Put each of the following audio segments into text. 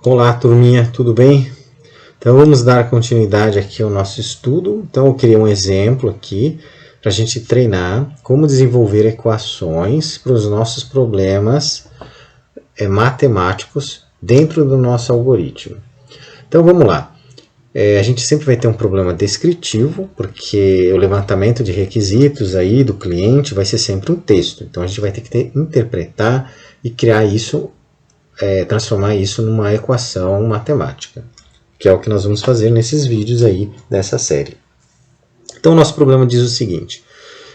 Olá, turminha, tudo bem? Então vamos dar continuidade aqui ao nosso estudo. Então eu criei um exemplo aqui para a gente treinar como desenvolver equações para os nossos problemas matemáticos dentro do nosso algoritmo. Então vamos lá. A gente sempre vai ter um problema descritivo, porque o levantamento de requisitos aí do cliente vai ser sempre um texto. Então a gente vai ter que interpretar e criar isso, transformar isso numa equação matemática, que é o que nós vamos fazer nesses vídeos aí dessa série. Então o nosso problema diz o seguinte: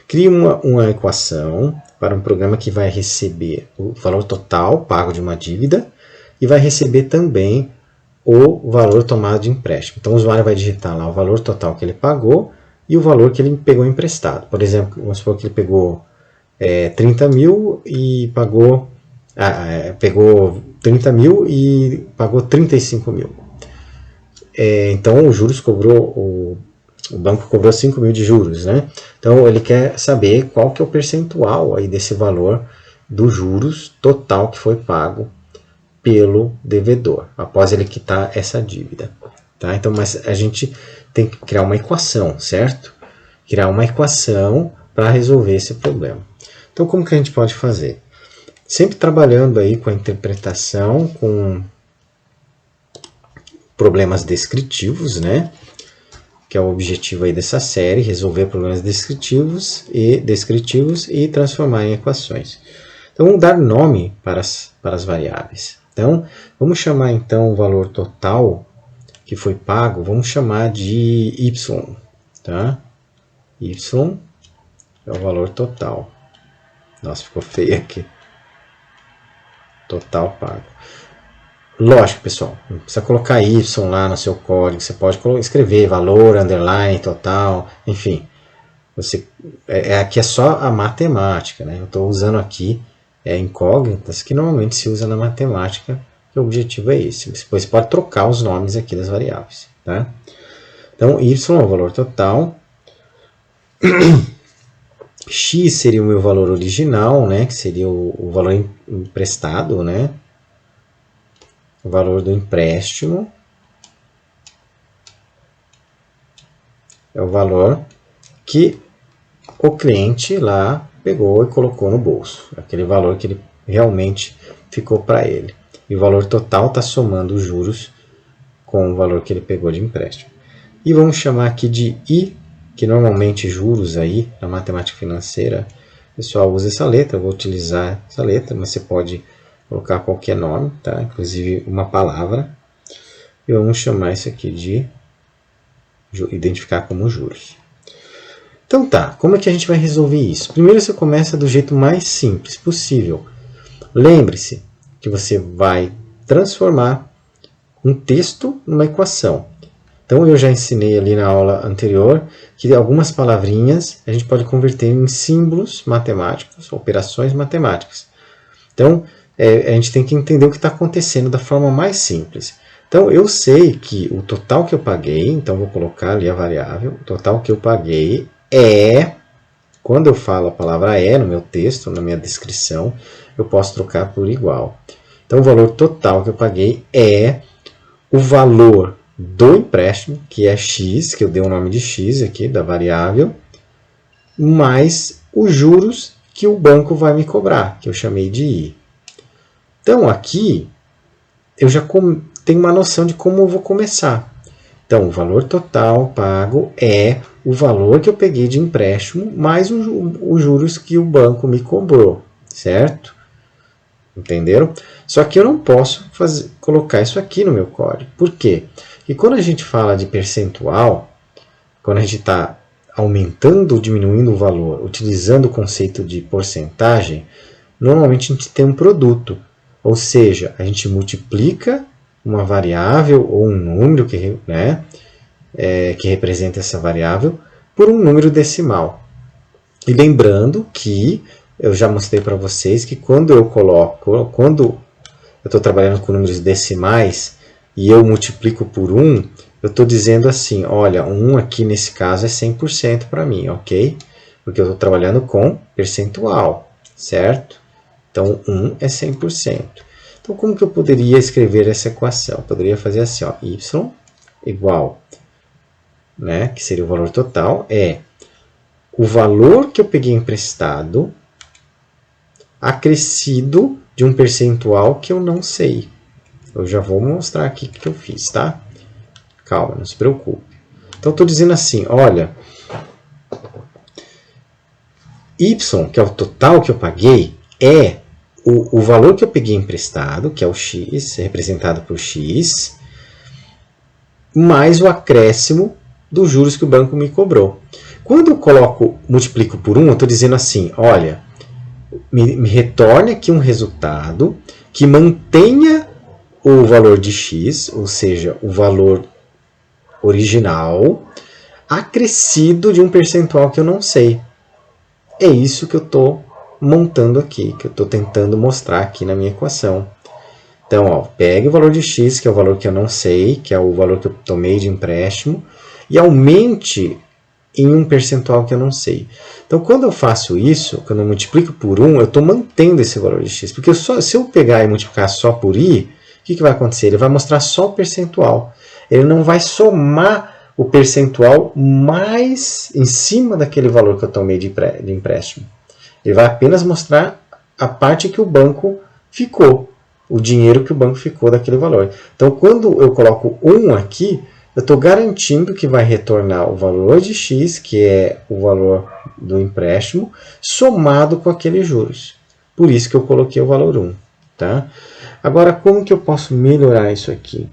crie uma equação para um programa que vai receber o valor total pago de uma dívida e vai receber também o valor tomado de empréstimo. Então o usuário vai digitar lá o valor total que ele pagou e o valor que ele pegou emprestado. Por exemplo, vamos supor que ele pegou 30 mil e pegou 30 mil e pagou 35 mil. Então os juros cobrou, o banco cobrou 5 mil de juros, né? Então ele quer saber qual que é o percentual aí desse valor dos juros total que foi pago pelo devedor, após ele quitar essa dívida. Tá? Então, mas a gente tem que criar uma equação, certo? Criar uma equação para resolver esse problema. Então, como que a gente pode fazer? Sempre trabalhando aí com a interpretação, com problemas descritivos, né? Que é o objetivo aí dessa série, resolver problemas descritivos e transformar em equações. Então, vamos dar nome para as variáveis. Então, vamos chamar então o valor total que foi pago, vamos chamar de y, tá? Y é o valor total. Nossa, ficou feio aqui. Total pago. Lógico, pessoal, não precisa colocar y lá no seu código, você pode escrever valor, underline, total, enfim. Aqui é só a matemática, né? Eu estou usando aqui incógnitas que normalmente se usa na matemática, que o objetivo é esse. Depois você pode trocar os nomes aqui das variáveis. Tá? Então, y é o valor total. X seria o meu valor original, né? Que seria o valor emprestado, né? O valor do empréstimo. É o valor que o cliente lá pegou e colocou no bolso. Aquele valor que ele realmente ficou para ele. E o valor total está somando os juros com o valor que ele pegou de empréstimo. E vamos chamar aqui de I, que normalmente juros aí na matemática financeira, o pessoal usa essa letra, eu vou utilizar essa letra, mas você pode colocar qualquer nome, tá? Inclusive uma palavra. E vamos chamar isso aqui de identificar como juros. Então tá, como é que a gente vai resolver isso? Primeiro você começa do jeito mais simples possível. Lembre-se que você vai transformar um texto numa equação. Então eu já ensinei ali na aula anterior que algumas palavrinhas a gente pode converter em símbolos matemáticos, operações matemáticas. Então a gente tem que entender o que está acontecendo da forma mais simples. Então eu sei que o total que eu paguei, então vou colocar ali a variável, o total que eu paguei quando eu falo a palavra no meu texto, na minha descrição, eu posso trocar por igual. Então, o valor total que eu paguei é o valor do empréstimo, que é x, que eu dei o nome de x aqui, da variável, mais os juros que o banco vai me cobrar, que eu chamei de i. Então, aqui, eu já tenho uma noção de como eu vou começar. Então, o valor total pago é o valor que eu peguei de empréstimo mais os juros que o banco me cobrou, certo? Entenderam? Só que eu não posso colocar isso aqui no meu código. Por quê? Porque quando a gente fala de percentual, quando a gente está aumentando ou diminuindo o valor, utilizando o conceito de porcentagem, normalmente a gente tem um produto. Ou seja, a gente multiplica uma variável ou um número que representa essa variável por um número decimal. E lembrando que eu já mostrei para vocês que quando eu estou trabalhando com números decimais e eu multiplico por 1, eu estou dizendo assim, olha, 1 aqui nesse caso é 100% para mim, ok? Porque eu estou trabalhando com percentual, certo? Então, 1 é 100%. Então, como que eu poderia escrever essa equação? Eu poderia fazer assim, ó, y igual, né, que seria o valor total, é o valor que eu peguei emprestado acrescido de um percentual que eu não sei. Eu já vou mostrar aqui o que eu fiz, tá? Calma, não se preocupe. Então, estou dizendo assim, olha, y, que é o total que eu paguei, é o valor que eu peguei emprestado, que é o x, representado por x, mais o acréscimo dos juros que o banco me cobrou. Quando eu multiplico por 1, eu estou dizendo assim, olha, me retorne aqui um resultado que mantenha o valor de x, ou seja, o valor original, acrescido de um percentual que eu não sei. É isso que eu estou montando aqui, que eu estou tentando mostrar aqui na minha equação. Então, ó, pegue o valor de x, que é o valor que eu não sei, que é o valor que eu tomei de empréstimo, e aumente em um percentual que eu não sei. Então, quando eu faço isso, quando eu multiplico por 1, eu estou mantendo esse valor de x. Porque se eu pegar e multiplicar só por i, o que vai acontecer? Ele vai mostrar só o percentual. Ele não vai somar o percentual mais em cima daquele valor que eu tomei de empréstimo. Ele vai apenas mostrar a parte que o banco ficou, o dinheiro que o banco ficou daquele valor. Então, quando eu coloco 1 aqui, eu estou garantindo que vai retornar o valor de x, que é o valor do empréstimo, somado com aqueles juros. Por isso que eu coloquei o valor 1. Tá? Agora, como que eu posso melhorar isso aqui?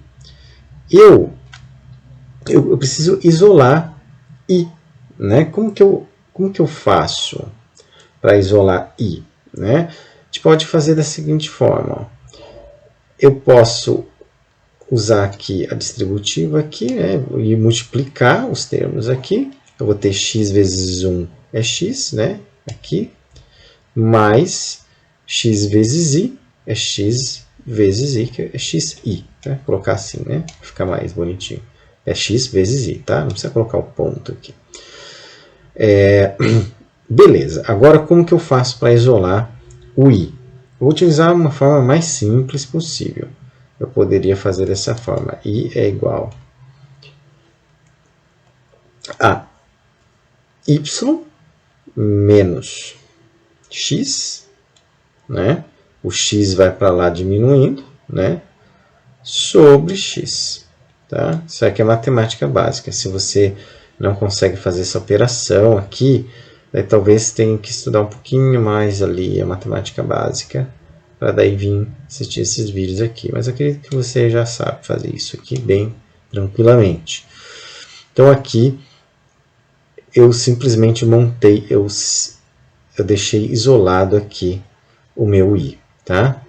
Eu preciso isolar i. Né? Como que eu faço para isolar i? Né? A gente pode fazer da seguinte forma. Ó. Eu posso usar aqui a distributiva aqui, né, e multiplicar os termos aqui. Eu vou ter x vezes 1 é x, né, aqui, mais x vezes i é x vezes i, que é xi. Né? Vou colocar assim, né, para ficar mais bonitinho. É x vezes i, tá? Não precisa colocar o ponto aqui. Beleza, agora como que eu faço para isolar o i? Vou utilizar uma forma mais simples possível. Eu poderia fazer dessa forma. I é igual a y menos x, né? O x vai para lá diminuindo, né? Sobre x. Tá? Isso aqui é matemática básica. Se você não consegue fazer essa operação aqui, daí talvez tenha que estudar um pouquinho mais ali a matemática básica, para daí vir assistir esses vídeos aqui. Mas eu acredito que você já sabe fazer isso aqui bem tranquilamente. Então aqui eu simplesmente montei, eu deixei isolado aqui o meu i. Tá?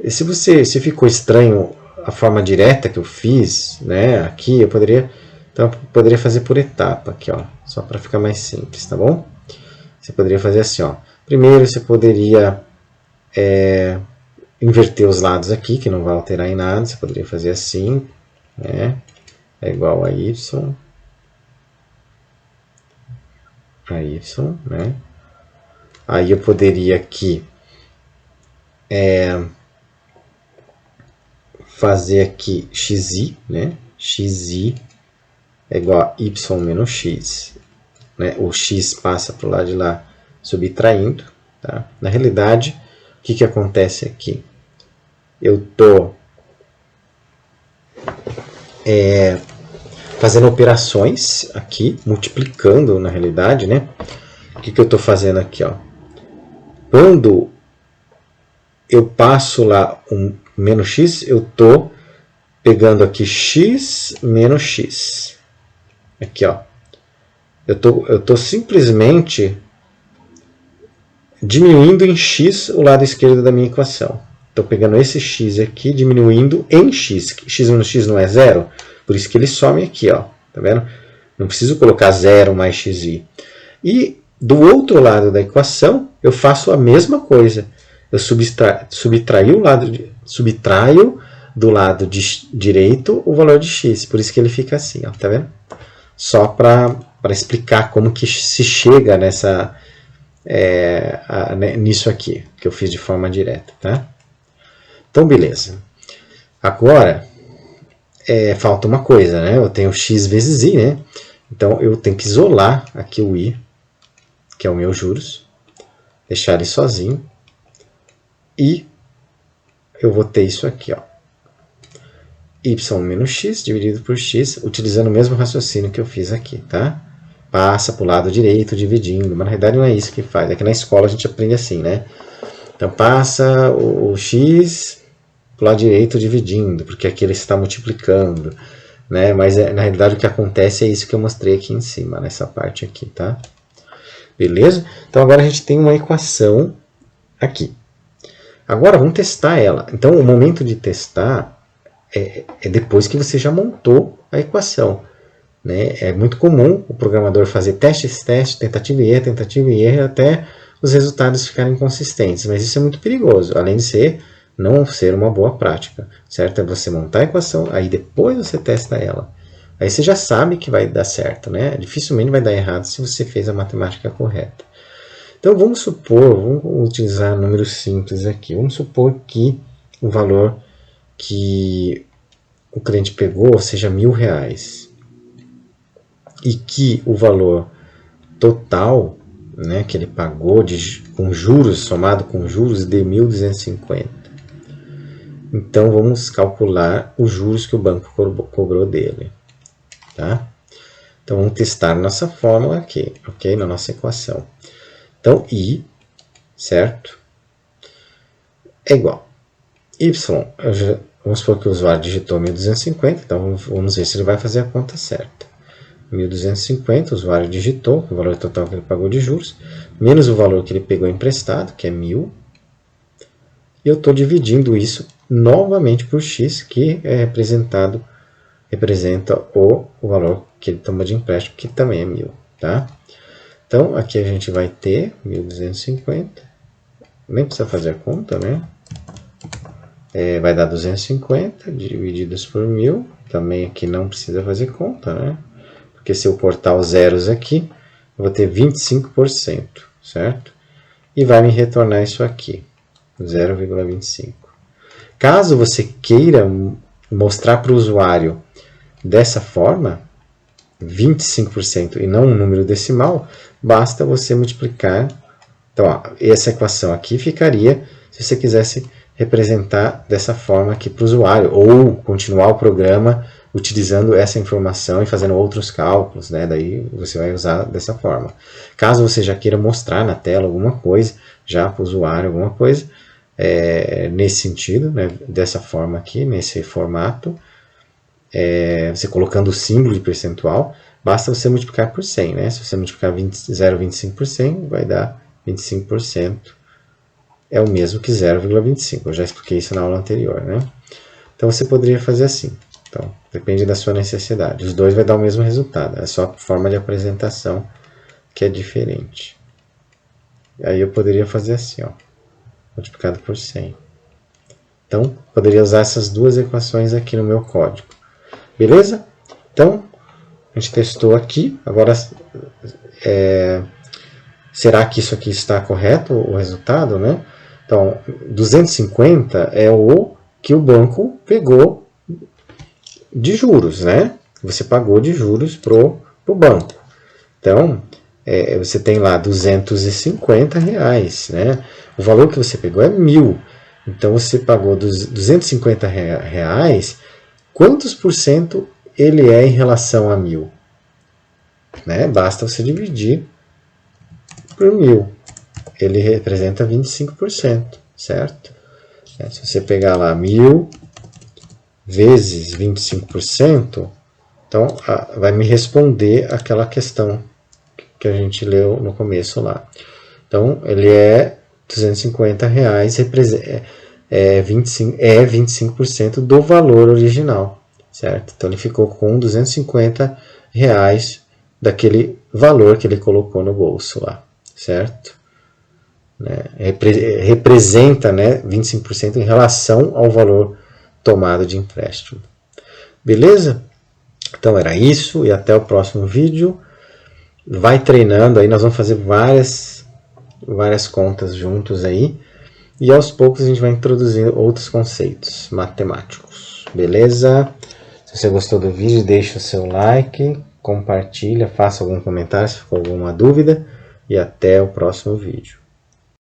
E se ficou estranho a forma direta que eu fiz, né, aqui, eu poderia fazer por etapa aqui, ó, só para ficar mais simples, tá bom? Você poderia fazer assim, ó. Primeiro você poderia inverter os lados aqui, que não vai alterar em nada. Você poderia fazer assim, né? É igual a y, né? Aí eu poderia aqui fazer aqui xi, né? Xi é igual a y menos x, né? O x passa para o lado de lá subtraindo, tá? Na realidade, o que acontece aqui? Eu estou fazendo operações aqui, multiplicando na realidade, né? O que eu estou fazendo aqui, ó? Quando eu passo lá um menos x, eu estou pegando aqui x menos x. Aqui, ó. Eu estou simplesmente diminuindo em x o lado esquerdo da minha equação. Estou pegando esse x aqui, diminuindo em x. X menos x não é zero, por isso que ele some aqui, ó. Tá vendo? Não preciso colocar 0 mais xi. E do outro lado da equação, eu faço a mesma coisa. Eu subtraio do lado direito o valor de x. Por isso que ele fica assim, ó, tá vendo? Só para explicar como que se chega nisso aqui, que eu fiz de forma direta, tá? Então, beleza. Agora, falta uma coisa, né? Eu tenho x vezes i, né? Então, eu tenho que isolar aqui o i, que é o meu juros, deixar ele sozinho, e eu vou ter isso aqui, ó, y menos x dividido por x, utilizando o mesmo raciocínio que eu fiz aqui, tá? Passa para o lado direito dividindo, mas na realidade não é isso que faz, é que na escola a gente aprende assim, né? Então passa o x para o lado direito dividindo, porque aqui ele está multiplicando, né? Mas na realidade o que acontece é isso que eu mostrei aqui em cima, nessa parte aqui, tá? Beleza? Então agora a gente tem uma equação aqui. Agora vamos testar ela. Então o momento de testar é depois que você já montou a equação. Né? É muito comum o programador fazer testes, tentativa e erro, até os resultados ficarem consistentes. Mas isso é muito perigoso, além de não ser uma boa prática. Certo? É você montar a equação, aí depois você testa ela. Aí você já sabe que vai dar certo. Né? Dificilmente vai dar errado se você fez a matemática correta. Então vamos supor, vamos utilizar números simples aqui. Vamos supor que o valor que o cliente pegou seja R$1.000 e que o valor total, né, que ele pagou com juros, somado com juros, de 1.250. Então vamos calcular os juros que o banco cobrou dele. Tá? Então vamos testar nossa fórmula aqui, ok? Na nossa equação. Então I, certo? É igual. Y, vamos supor que o usuário digitou 1.250, então vamos ver se ele vai fazer a conta certa. 1.250, o usuário digitou, o valor total que ele pagou de juros, menos o valor que ele pegou emprestado, que é 1.000, e eu estou dividindo isso novamente por x, que representa o valor que ele toma de empréstimo, que também é 1.000. Tá? Então, aqui a gente vai ter 1.250, nem precisa fazer a conta, né? Vai dar 250 divididos por 1.000, também aqui não precisa fazer conta, né? Porque se eu cortar os zeros aqui, eu vou ter 25%, certo? E vai me retornar isso aqui, 0,25. Caso você queira mostrar para o usuário dessa forma, 25% e não um número decimal, basta você multiplicar. Então, ó, essa equação aqui ficaria, se você quisesse representar dessa forma aqui para o usuário, ou continuar o programa utilizando essa informação e fazendo outros cálculos, né? Daí você vai usar dessa forma. Caso você já queira mostrar na tela alguma coisa, já para o usuário alguma coisa, nesse sentido, né? Dessa forma aqui, nesse formato, você colocando o símbolo de percentual, basta você multiplicar por 100, né? Se você multiplicar 0,25 por 100, vai dar 25%. É o mesmo que 0,25. Eu já expliquei isso na aula anterior, né? Então você poderia fazer assim. Então, depende da sua necessidade. Os dois vai dar o mesmo resultado. É só a forma de apresentação que é diferente. Aí eu poderia fazer assim, ó, multiplicado por 100. Então, poderia usar essas duas equações aqui no meu código. Beleza? Então, a gente testou aqui. Agora, será que isso aqui está correto, o resultado, né? Então, 250 é o que o banco pegou de juros, né? Você pagou de juros pro banco. Então, você tem lá R$250, né? O valor que você pegou é 1.000. Então, você pagou R$250. Quantos por cento ele é em relação a 1.000? Né? Basta você dividir por 1.000. Ele representa 25%, certo? Se você pegar lá 1.000 vezes 25%, então vai me responder aquela questão que a gente leu no começo lá. Então, ele é R$250, é 25% do valor original, certo? Então, ele ficou com R$250 daquele valor que ele colocou no bolso lá, certo? Representa, né, 25% em relação ao valor tomado de empréstimo. Beleza? Então era isso e até o próximo vídeo. Vai treinando aí, nós vamos fazer várias contas juntos aí. E aos poucos a gente vai introduzindo outros conceitos matemáticos. Beleza? Se você gostou do vídeo, deixa o seu like, compartilha, faça algum comentário se ficou alguma dúvida e até o próximo vídeo.